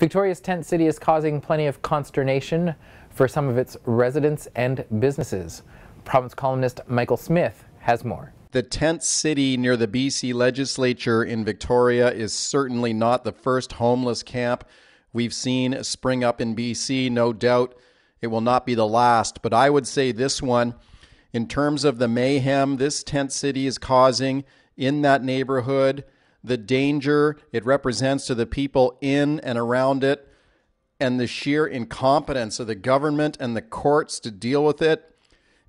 Victoria's tent city is causing plenty of consternation for some of its residents and businesses. Province columnist Michael Smyth has more. The tent city near the BC legislature in Victoria is certainly not the first homeless camp we've seen spring up in BC. No doubt it will not be the last, but I would say this one, in terms of the mayhem this tent city is causing in that neighborhood, the danger it represents to the people in and around it, and the sheer incompetence of the government and the courts to deal with it,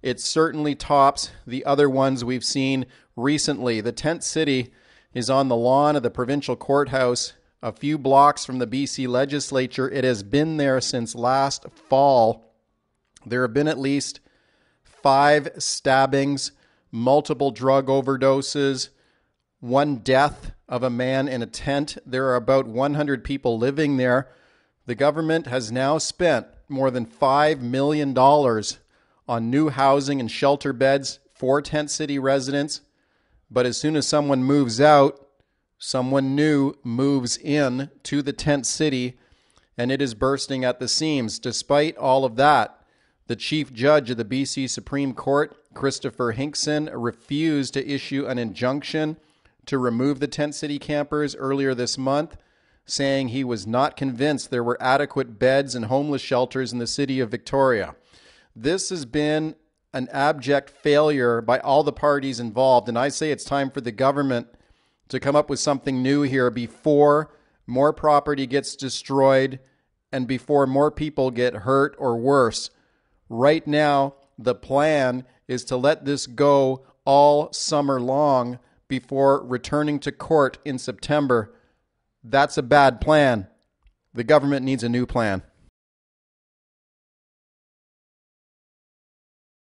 it certainly tops the other ones we've seen recently. The tent city is on the lawn of the provincial courthouse, a few blocks from the BC legislature. It has been there since last fall. There have been at least 5 stabbings, multiple drug overdoses, 1 death of a man in a tent. There are about 100 people living there. The government has now spent more than $5 million on new housing and shelter beds for tent city residents. But as soon as someone moves out, someone new moves in to the tent city, and it is bursting at the seams. Despite all of that, the chief judge of the BC Supreme Court, Christopher Hinkson, refused to issue an injunction to remove the tent city campers earlier this month, saying he was not convinced there were adequate beds and homeless shelters in the city of Victoria. This has been an abject failure by all the parties involved, and I say it's time for the government to come up with something new here before more property gets destroyed and before more people get hurt or worse. Right now, the plan is to let this go all summer long before returning to court in September. That's a bad plan. The government needs a new plan.